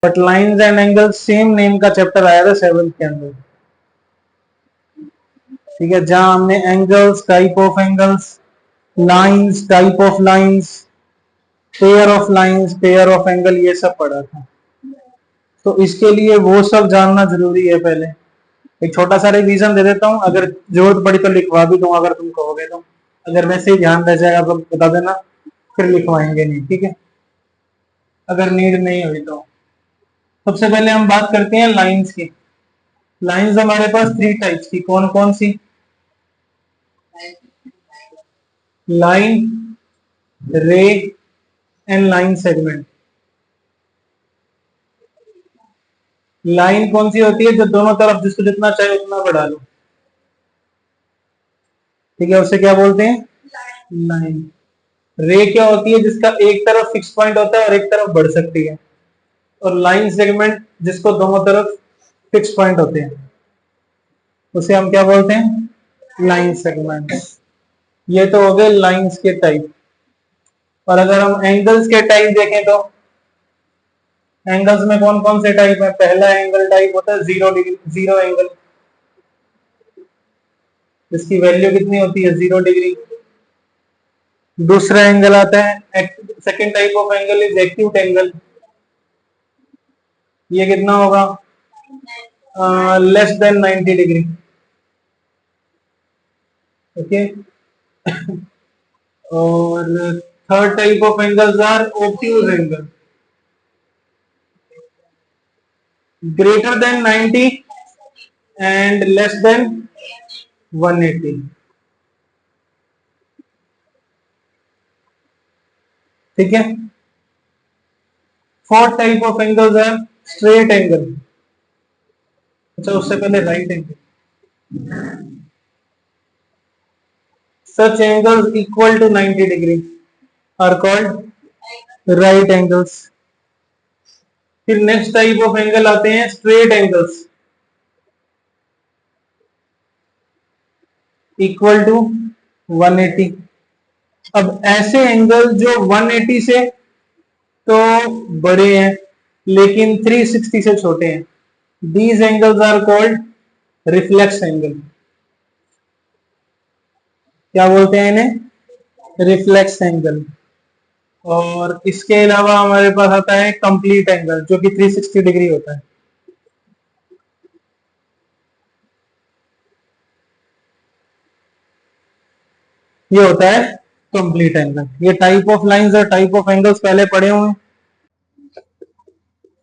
But lines and angles same name का chapter आया था 7th के अंदर, ठीक है, जहां हमने angles, type of angles, lines, type of lines, pair of lines, pair of angle, ये सब पढ़ा था। तो इसके लिए वो सब जानना जरूरी है। पहले एक छोटा सा रिवीजन दे देता हूँ, अगर जरूरत पड़ी तो लिखवा भी दूंगा अगर तुम कहोगे तो, अगर वैसे ही ध्यान रह जाएगा तो बता देना, फिर लिखवाएंगे नहीं, ठीक है, अगर नीड नहीं हुई तो। सबसे पहले हम बात करते हैं लाइंस की। लाइंस हमारे पास 3 टाइप्स की, कौन कौन सी? लाइन, रे एंड लाइन सेगमेंट। लाइन कौन सी होती है? जो दोनों तरफ जिसको जितना चाहे उतना बढ़ा लो, ठीक है, उसे क्या बोलते हैं? लाइन। रे क्या होती है? जिसका एक तरफ फिक्स पॉइंट होता है और एक तरफ बढ़ सकती है। और लाइन सेगमेंट जिसको दोनों तरफ फिक्स पॉइंट होते हैं, उसे हम क्या बोलते हैं? Line segment. ये तो हो गए लाइंस के टाइप। और अगर हम एंगल्स के टाइप देखें तो एंगल्स में कौन कौन से टाइप है? पहला एंगल टाइप होता है 0 डिग्री, 0 एंगल, इसकी वैल्यू कितनी होती है? 0 डिग्री। दूसरा एंगल आता है, second type of angle is acute angle, ये कितना होगा? Less than 90 degree, okay. और third type of angles are obtuse angle, greater than 90 and less than 180, ठीक है। Fourth type of angles are straight angle, अच्छा उससे पहले right angle. Such angles equal to 90 degree are called right angles. फिर next type of angle आते हैं straight angles, equal to 180। अब ऐसे एंगल जो 180 से तो बड़े हैं लेकिन 360 से छोटे हैं, these angles are called reflex angle. क्या बोलते हैं इन्हें? Reflex angle. और इसके अलावा हमारे पास आता है कंप्लीट एंगल, जो कि 360 डिग्री होता है। ये होता है कंप्लीट एंगल। ये टाइप ऑफ लाइंस और टाइप ऑफ एंगल्स पहले पढ़े हुए हैं।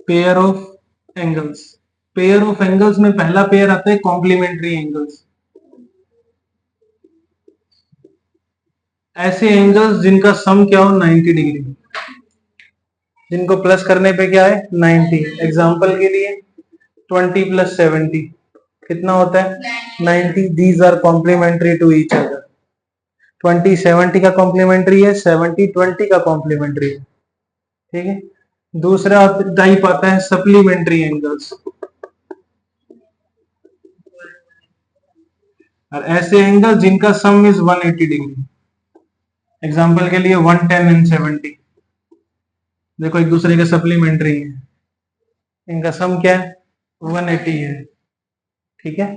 Pair of angles, pair of angles में पहला पेयर आता है कॉम्प्लीमेंट्री एंगल्स, ऐसे एंगल्स जिनका सम क्या हो? 90 डिग्री, जिनको प्लस करने पे क्या है? 90। एग्जांपल के लिए 20 प्लस 70 कितना होता है? 90। These are complementary to each other. 20 70 का कॉम्प्लीमेंट्री है, 70 20 का कॉम्प्लीमेंट्री है, ठीक है। दूसरा टाइप आता है सप्लीमेंट्री एंगल्स, और ऐसे एंगल जिनका सम इज 180 डिग्री। एग्जांपल के लिए 110 एंड 70 देखो एक दूसरे के सप्लीमेंट्री है, इनका सम क्या है? 180 है, ठीक है।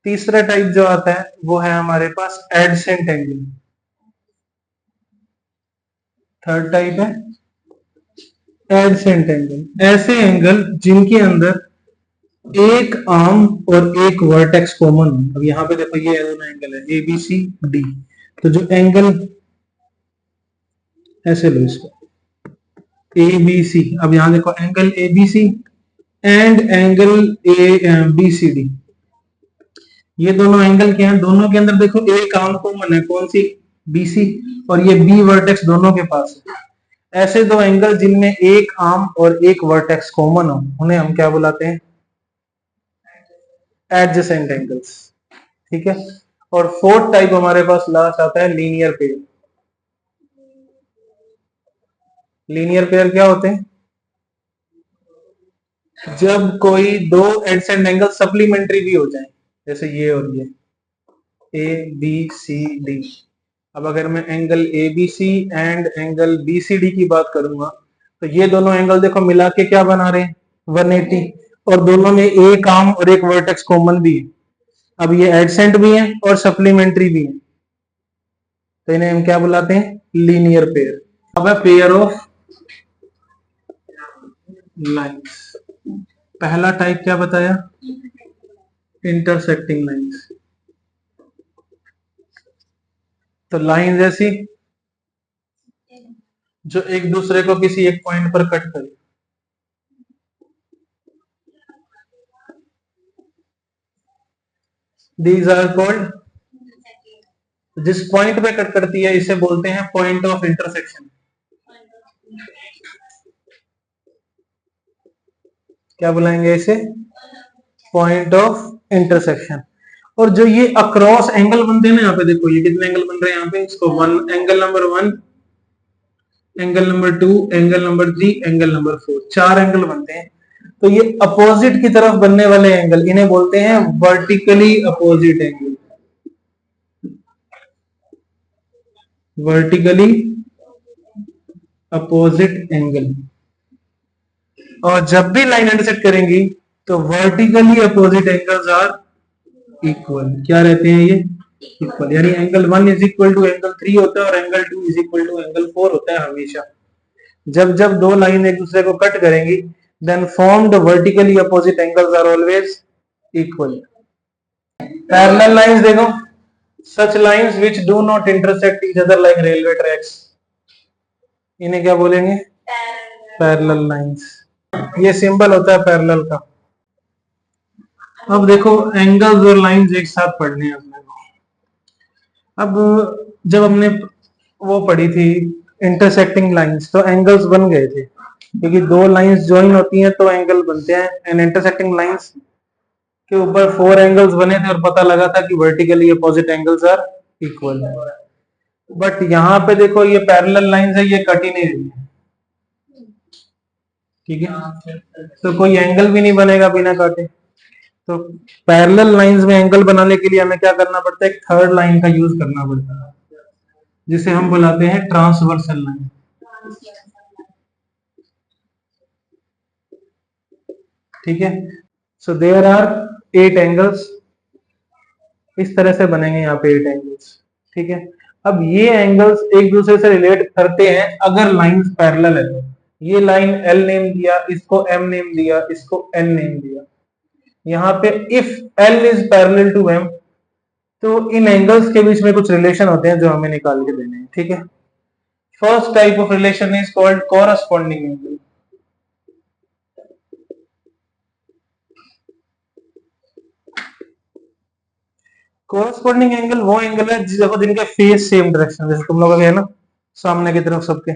तीसरा टाइप जो आता है वो है हमारे पास एडसेंट एंगल। थर्ड टाइप है एडसेंट एंगल, ऐसे एंगल जिनके अंदर एक आर्म और एक वर्टेक्स कॉमन हो। अब यहाँ पे देखो ये दोनों एंगल है ए बी सी डी, तो जो एंगल ऐसे लो इसको ए बी सी, अब यहां देखो angle A B C and angle A B C D, ये दोनों एंगल क्या है? दोनों के अंदर देखो एक आर्म कॉमन है, कौन सी? बी सी, और ये बी वर्टेक्स दोनों के पास है। ऐसे दो एंगल जिनमें एक आर्म और एक वर्टेक्स कॉमन हो, उन्हें हम क्या बुलाते हैं? एडजेसेंट एंगल्स, ठीक है। और फोर्थ टाइप हमारे पास लास्ट आता है लीनियर पेयर। लीनियर पेयर क्या होते हैं? जब कोई दो एडजेसेंट एंगल सप्लीमेंट्री भी हो जाए, जैसे ये और ये ए बी सी डी। अब अगर मैं angle A B C and angle B C D की बात करूंगा, तो ये दोनों एंगल देखो मिला के क्या बना रहे हैं? 180, और दोनों में एक आर्म और एक वर्टेक्स कॉमन भी है। अब ये एडसेंट भी है और सप्लीमेंट्री भी है, तो इन्हें हम क्या बुलाते हैं? Linear pair. अब है पेयर ऑफ लाइंस। पहला टाइप क्या बताया? Intersecting lines. तो लाइंस ऐसी जो एक दूसरे को किसी एक पॉइंट पर कट करे। दीज आर कॉल्ड, जिस पॉइंट पे कट करती है इसे बोलते हैं पॉइंट ऑफ इंटरसेक्शन। क्या बुलाएंगे इसे? Point of intersection. और जो ये अक्रॉस एंगल बनते हैं ना, यहाँ पे देखो ये कितने एंगल बन रहे हैं यहाँ पे, इसको one angle number 1, angle number 2, angle number 3, angle number 4, 4 angle बनते हैं। तो ये अपोजिट की तरफ बनने वाले एंगल इन्हें बोलते हैं vertically opposite angle. Vertically opposite angle. और जब भी लाइन इंटरसेक्ट करेंगी तो vertically opposite angles are equal. क्या रहते हैं ये? इक्वल। यानी angle 1 is equal to angle 3 होता है और angle 2 is equal to angle 4 होता है हमेशा। जब जब दो लाइन एक दूसरे को कट करेंगी, then formed vertically opposite angles are always equal. Parallel lines देखो, such lines which do not intersect each other like railway tracks, इन्हें क्या बोलेंगे? Parallel lines. ये सिंबल होता है पैरेलल का। अब देखो एंगल्स और लाइंस एक साथ पढ़ने हैं अपने को। अब जब हमने वो पढ़ी थी इंटरसेक्टिंग लाइंस, तो एंगल्स बन गए थे, क्योंकि दो लाइंस ज्वाइन होती हैं तो एंगल बनते हैं। एंड इंटरसेक्टिंग लाइंस के ऊपर 4 एंगल्स बने थे और पता लगा था कि vertically opposite angles are equal. But यहाँ पे देखो ये पैरेलल लाइंस है, ये कट ही नहीं रही है, ठीक है? तो कोई एंगल भी नहीं बनेगा बिना काटे। तो पैरेलल लाइंस में एंगल बनाने के लिए हमें क्या करना पड़ता है? एक थर्ड लाइन का यूज करना पड़ता है, जिसे हम बुलाते हैं ट्रांसवर्सल लाइन। ठीक है? सो देयर आर 8 एंगल्स, इस तरह से बनेंगे यहाँ पे 8 एंगल्स। ठीक है? अब ये एंगल्स एक दूसरे से रिलेट करते हैं अगर लाइंस पैरेलल है तो। ये लाइन L नेम दिया, इसको M नेम दिया, इसको N नेम दिया। यहाँ पे if L is parallel to M, तो इन एंगल्स के बीच में कुछ रिलेशन होते हैं जो हमें निकाल के देने हैं। ठीक है? First type of relation is called corresponding angle. Corresponding angle वो एंगल है देखो जिनके फेस सेम डायरेक्शन, जैसे तुम लोग है ना सामने की तरफ सबके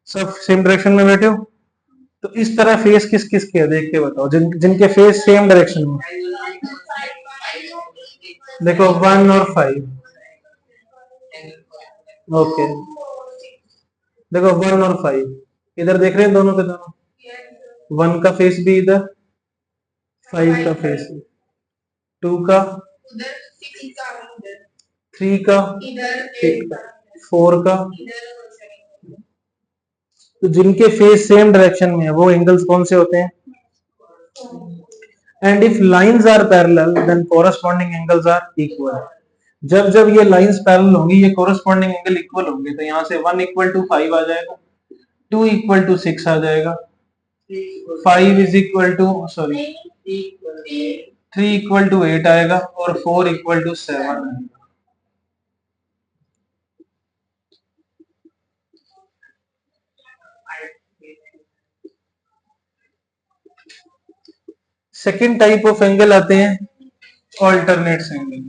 सब सेम डायरेक्शन में बैठे हो, तो इस तरह फेस किस किस के है देख के बताओ, जिनके फेस सेम डायरेक्शन में। देखो 1 और 5, ओके। देखो 1 और 5 इधर देख रहे हैं दोनों के दोनों, 1 का फेस भी इधर, 5 का फेस, 2 का, 3 का, 4 का। तो जिनके फेस सेम डायरेक्शन में है वो एंगल्स कौन से होते हैं? And if lines are parallel then corresponding angles are equal. जब जब ये लाइंस पैरेलल होंगी ये कॉरस्पॉन्डिंग एंगल इक्वल होंगे। तो यहाँ से 1 इक्वल टू 5 आ जाएगा, 2 इक्वल टू 6 आ जाएगा, 5 is equal to sorry 3 equal to 8 आएगा और 4 इक्वल टू 7 आएगा। सेकेंड टाइप ऑफ एंगल आते हैं ऑल्टरनेट एंगल।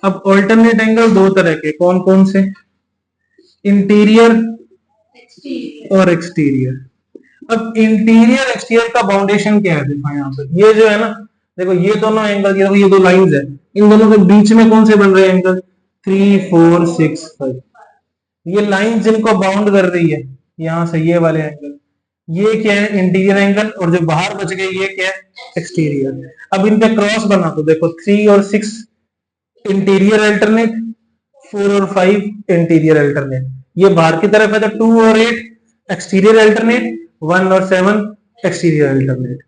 अब ऑल्टरनेट एंगल दो तरह के, कौन कौन से? इंटीरियर और एक्सटीरियर। अब इंटीरियर एक्सटीरियर का बाउंडेशन क्या है? देखो यहाँ पे ये जो है ना, देखो ये दोनों एंगल, ये दो लाइंस है, इन दोनों के बीच में कौन से बन रहे हैं एंगल? 3, 4, 6, 5। ये लाइन जिनको बाउंड कर रही है यहां से ये वाले एंगल, ये क्या है? Interior angle. और जो बाहर बच गए ये क्या है? एक्सटीरियर। अब इन पे क्रॉस बना तो देखो 3 और 6 इंटीरियर अल्टरनेट, 4 और 5 इंटीरियर अल्टरनेट। ये बाहर की तरफ है तो 2 और 8 एक्सटीरियर अल्टरनेट, 1 और 7 एक्सटीरियर अल्टरनेट,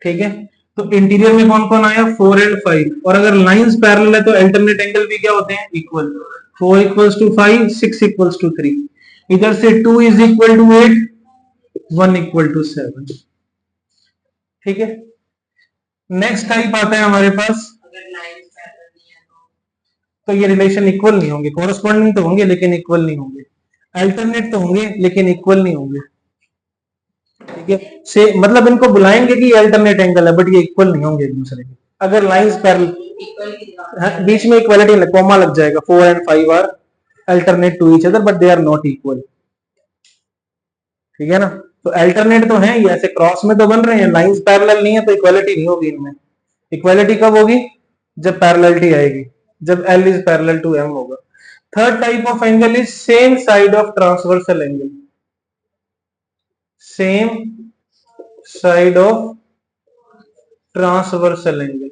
ठीक है। तो इंटीरियर में कौन कौन आया, 4 एंड 5, और अगर लाइंस पैरेलल है तो अल्टरनेट एंगल भी क्या होते हैं, equal. 4 equals to 5, 6 equals to 3, इधर से 2 is equal to 8, 1 equal to 7, ठीक है। नेक्स्ट टाइप आता है हमारे पास, तो ये रिलेशन इक्वल नहीं होंगे, कोरस्पॉन्डिंग तो होंगे लेकिन इक्वल नहीं होंगे, अल्टरनेट तो होंगे लेकिन इक्वल नहीं होंगे, ठीक है। से मतलब इनको बुलाएंगे कि अल्टरनेट एंगल है बट ये इक्वल नहीं होंगे एक दूसरे के। अगर लाइंस पैरेलल, बीच में इक्वालिटी कॉमा लग जाएगा, 4 and 5 are alternate to each other but they are not equal, ठीक है ना। तो अल्टरनेट तो है ये, ऐसे क्रॉस में तो बन रहे हैं, लाइंस पैरेलल नहीं है तो इक्वालिटी नहीं होगी इनमें। इक्वालिटी कब होगी, जब पैरेललिटी आएगी, जब L is parallel to M होगा। Third type of angle is same side of transversal angle, same side of transversal angle.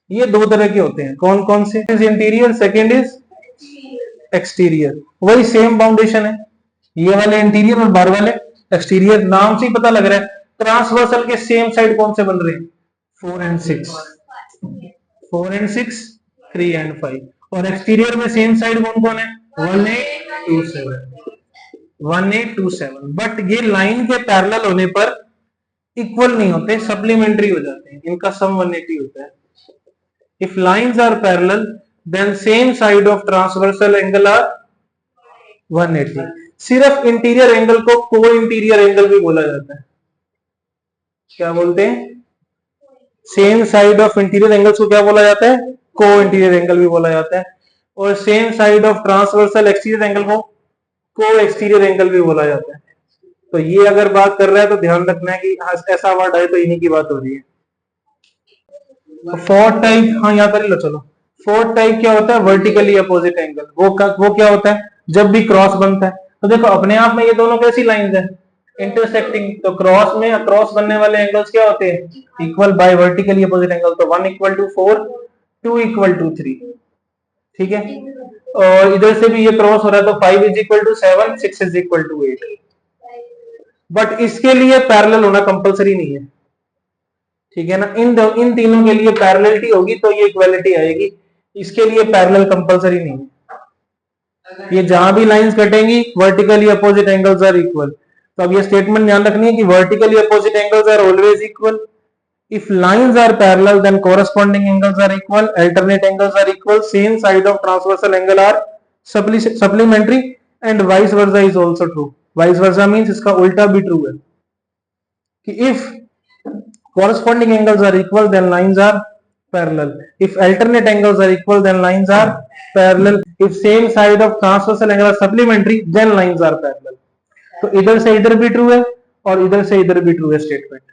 ये दो तरह के होते हैं, कौन कौन से, इंटीरियर, सेकेंड इज एक्सटीरियर। वही सेम फाउंडेशन है, ये वाले इंटीरियर और बाहर वाले एक्सटीरियर, नाम से ही पता लग रहा है। ट्रांसवर्सल के सेम साइड कौन से बन रहे हैं, 4 एंड 6, 4 एंड 6, 3 एंड 5, और एक्सटीरियर में सेम साइड कौन कौन है, 1 8 2 7, 1 8 2 7, बट ये लाइन के पैरेलल होने पर इक्वल नहीं होते, सप्लीमेंट्री हो जाते हैं, इनका सम 180 होता है। If lines are parallel then same side of transversal angle are 180। सिर्फ इंटीरियर एंगल को को इंटीरियर एंगल भी बोला जाता है, क्या बोलते हैं, same side of interior angles को क्या बोला जाता है, को इंटीरियर एंगल भी बोला जाता है, और same side of transversal exterior angle को को एक्सटीरियर एंगल भी बोला जाता है। तो ये अगर बात कर रहा है तो ध्यान रखना है कि ऐसा वर्ड आए तो इन्हीं की बात हो रही है। फोर्थ टाइप, हाँ यहाँ कर लो चलो। फोर्थ टाइप क्या होता है, वर्टिकली अपोजिट एंगल। वो क्या होता है, जब भी क्रॉस बनता है, तो देखो अपने आप में ये दोनों कैसी लाइंस है, इंटरसेक्टिंग, तो क्रॉस में क्रॉस बनने वाले एंगल्स क्या होते हैं, equal bye vertically opposite angle. तो 1 इक्वल टू 4, 2 इक्वल टू 3, ठीक है। और इधर से भी ये क्रॉस हो रहा है तो 5 is equal to 7, 6 is equal to 8, but इसके लिए पैरेलल होना कंपलसरी नहीं है, ठीक है ना। इन तीनों के लिए पैरेललिटी होगी तो ये इक्वालिटी आएगी, इसके लिए पैरेलल कंपलसरी नहीं है। ये जहां भी लाइंस कटेंगी vertically opposite angles are equal. तो अब ये स्टेटमेंट ध्यान रखनी है कि vertically opposite angles are always equal. If lines are parallel then corresponding angles are equal, alternate angles are equal, same side of transversal angle are supplementary, and vice versa is also true. Vice versa means इसका उल्टा भी true है कि if corresponding angles are equal then lines are parallel, if alternate angles are equal then lines are parallel, if same side of transversal angle are supplementary then lines are parallel। तो इधर से इधर भी true है और इधर से इधर भी ट्रू है स्टेटमेंट।